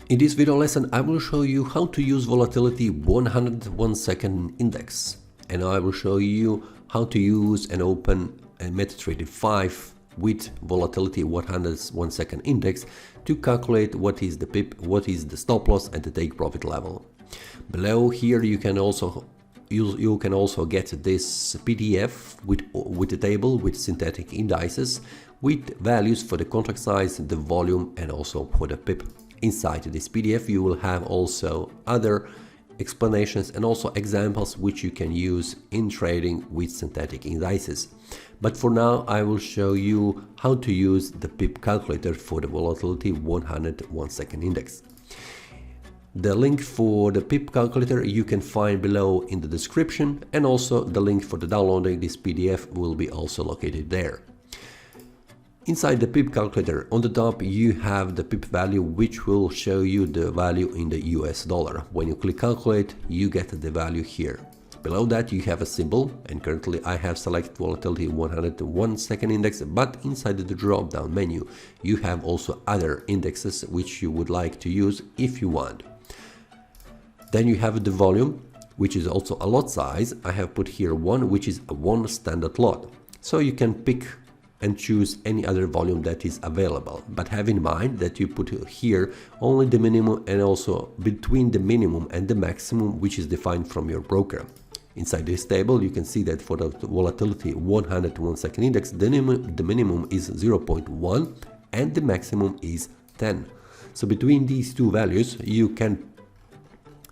In this video lesson, I will show you how to use Volatility 101 second index, and I will show you how to use and open a MetaTrader 5 with Volatility 101 second index to calculate what is the Pip, what is the stop loss and the take profit level. Below here you can also get this PDF with a table with synthetic indices with values for the contract size, the volume and also for the Pip. Inside this PDF you will have also other explanations and also examples which you can use in trading with synthetic indices. But for now I will show you how to use the Pip calculator for the Volatility 101 second index. The link for the Pip calculator you can find below in the description, and also the link for the downloading this PDF will be also located there. Inside the Pip calculator, on the top you have the Pip value, which will show you the value in the US dollar. When you click calculate, you get the value here. Below that you have a symbol, and currently I have selected Volatility 101 second index, but inside the drop down menu you have also other indexes which you would like to use if you want. Then you have the volume, which is also a lot size. I have put here one, which is a one standard lot. So you can pick and choose any other volume that is available, but have in mind that you put here only the minimum and also between the minimum and the maximum, which is defined from your broker. Inside this table you can see that for the Volatility 101 second index the minimum is 0.1 and the maximum is 10. So between these two values you can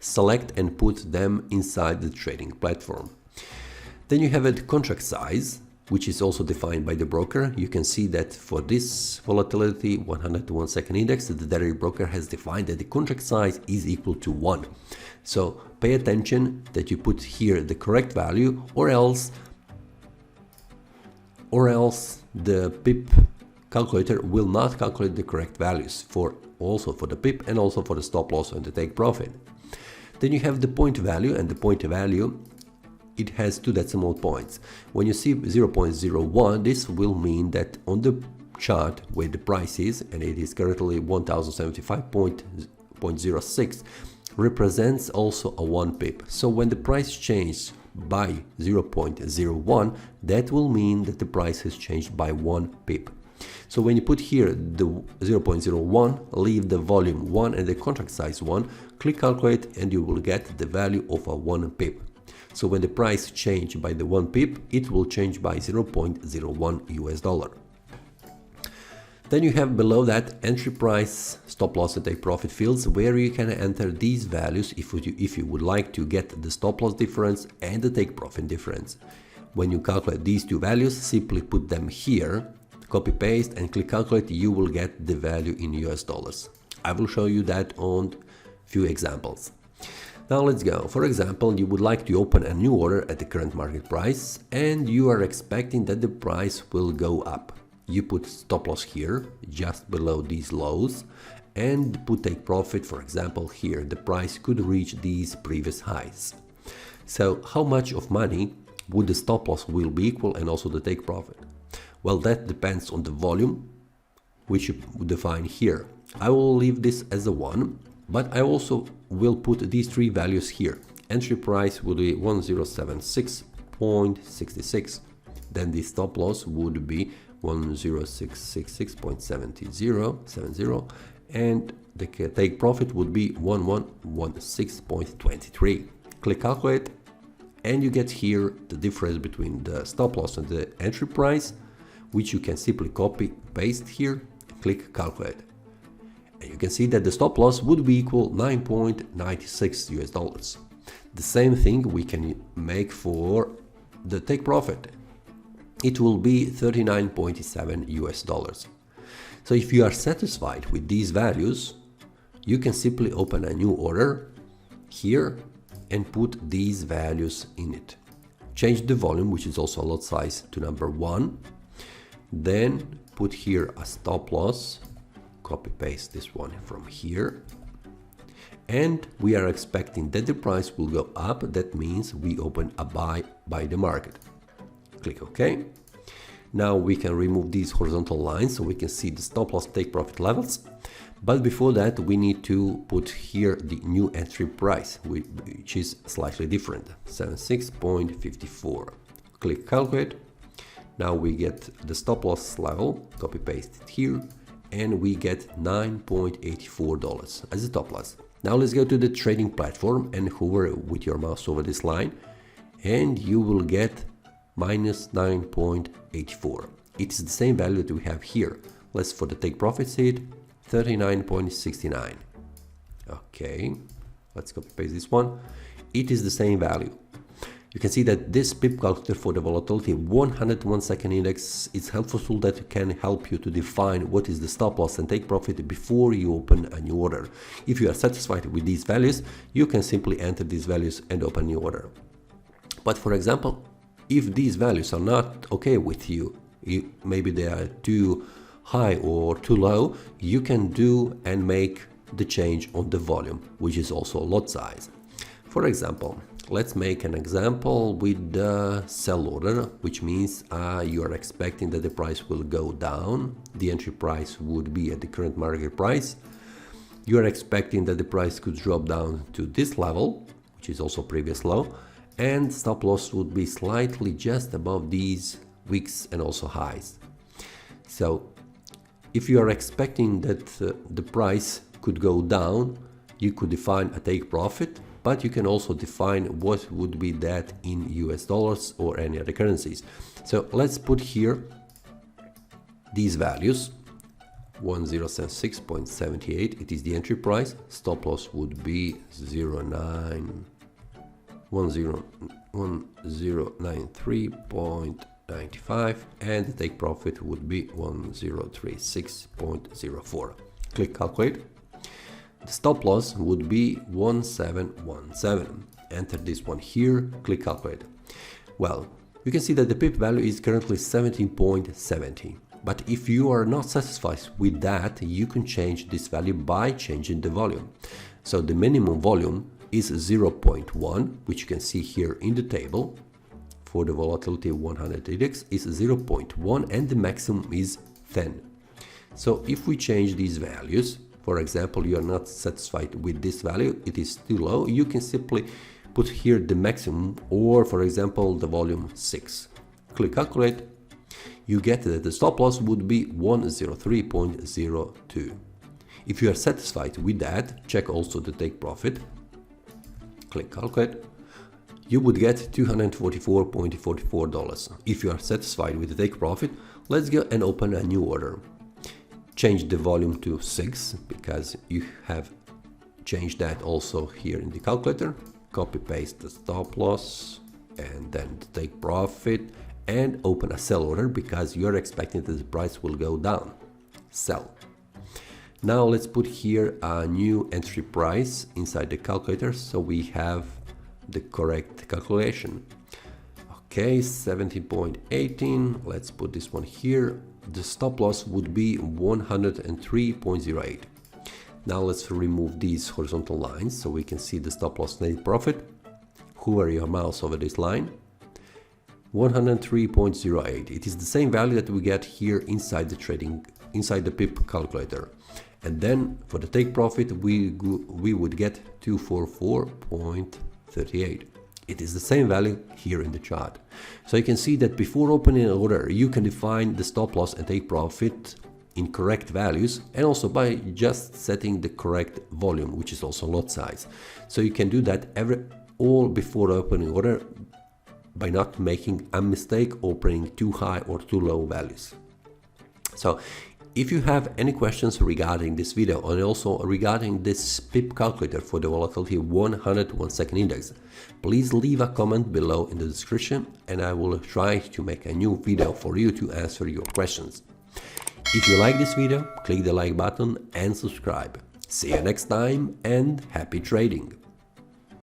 select and put them inside the trading platform. Then you have a contract size, which is also defined by the broker. You can see that for this Volatility 101 second index, the derivative broker has defined that the contract size is equal to 1. So pay attention that you put here the correct value, or else the Pip calculator will not calculate the correct values for the Pip and also for the stop loss and the take profit. Then you have the point value, and the point value, it has two decimal points. When you see 0.01, this will mean that on the chart where the price is, and it is currently 1075.06, represents also a 1 pip. So when the price changes by 0.01, that will mean that the price has changed by 1 pip. So when you put here the 0.01, leave the volume 1 and the contract size 1, click calculate, and you will get the value of a 1 pip. So when the price changes by the 1 pip, it will change by 0.01 US dollar. Then you have below that entry price, stop loss and take profit fields, where you can enter these values if you would like to get the stop loss difference and the take profit difference. When you calculate these two values, simply put them here, copy paste and click calculate, you will get the value in US dollars. I will show you that on few examples. Now let's go. For example, you would like to open a new order at the current market price and you are expecting that the price will go up. You put stop loss here, just below these lows, and put take profit, for example here. The price could reach these previous highs. So how much of money would the stop loss will be equal and also the take profit? Well, that depends on the volume, which you define here. I will leave this as a 1, but I also will put these three values here. Entry price will be 1066.66. Then the stop loss would be 10666.70, and the take profit would be 1116.23. Click calculate, and you get here the difference between the stop loss and the entry price, which you can simply copy paste here, click calculate. And you can see that the stop loss would be equal 9.96 US dollars. The same thing we can make for the take profit. It will be 39.7 US dollars. So if you are satisfied with these values, you can simply open a new order here and put these values in it. Change the volume, which is also a lot size, to number 1. Then put here a stop loss, copy paste this one from here, and we are expecting that the price will go up. That means we open a buy by the market. Click OK. Now we can remove these horizontal lines so we can see the stop loss take profit levels. But before that, we need to put here the new entry price, which is slightly different, 76.54. Click calculate. Now we get the stop loss level, copy paste it here, and we get $9.84 as a stop loss. Now let's go to the trading platform and hover with your mouse over this line, and you will get minus 9.84. It's the same value that we have here. Let's for the take profit see it, 39.69. Okay, let's copy paste this one. It is the same value. You can see that this Pip Calculator for the Volatility 101 second index is a helpful tool that can help you to define what is the stop loss and take profit before you open a new order. If you are satisfied with these values, you can simply enter these values and open a new order. But for example, if these values are not okay with you, maybe they are too high or too low, you can do and make the change on the volume, which is also lot size. For example, let's make an example with the sell order, which means you are expecting that the price will go down. The entry price would be at the current market price. You are expecting that the price could drop down to this level, which is also previous low, and stop loss would be slightly just above these wicks and also highs. So if you are expecting that the price could go down, you could define a take profit, but you can also define what would be that in US dollars or any other currencies. So let's put here these values. 1076.78, it is the entry price. Stop loss would be 1093.95 and the take profit would be 1036.04. Click calculate. The stop loss would be 1717. Enter this one here, click calculate. Well, you can see that the Pip value is currently 17.70. But if you are not satisfied with that, you can change this value by changing the volume. So the minimum volume is 0.1, which you can see here in the table. For the Volatility 100 index is 0.1 and the maximum is 10. So if we change these values, for example, you are not satisfied with this value, it is too low, you can simply put here the maximum or, for example, the volume 6. Click calculate. You get that the stop loss would be 103.02. If you are satisfied with that, check also the take profit. Click calculate. You would get $244.44. If you are satisfied with the take profit, let's go and open a new order. Change the volume to 6 because you have changed that also here in the calculator. Copy paste the stop loss and then the take profit and open a sell order because you're expecting that the price will go down. Sell. Now let's put here a new entry price inside the calculator so we have the correct calculation. Okay, 17.18. Let's put this one here. The stop loss would be 103.08. Now let's remove these horizontal lines so we can see the stop loss net profit. Hover your mouse over this line. 103.08. It is the same value that we get here inside the Pip calculator. And then for the take profit we would get 244.38. It is the same value here in the chart. So you can see that before opening an order, you can define the stop loss and take profit in correct values and also by just setting the correct volume, which is also lot size. So you can do that all before opening order by not making a mistake opening too high or too low values. So if you have any questions regarding this video and also regarding this Pip calculator for the Volatility 101 second index, please leave a comment below in the description and I will try to make a new video for you to answer your questions. If you like this video, click the like button and subscribe. See you next time and happy trading!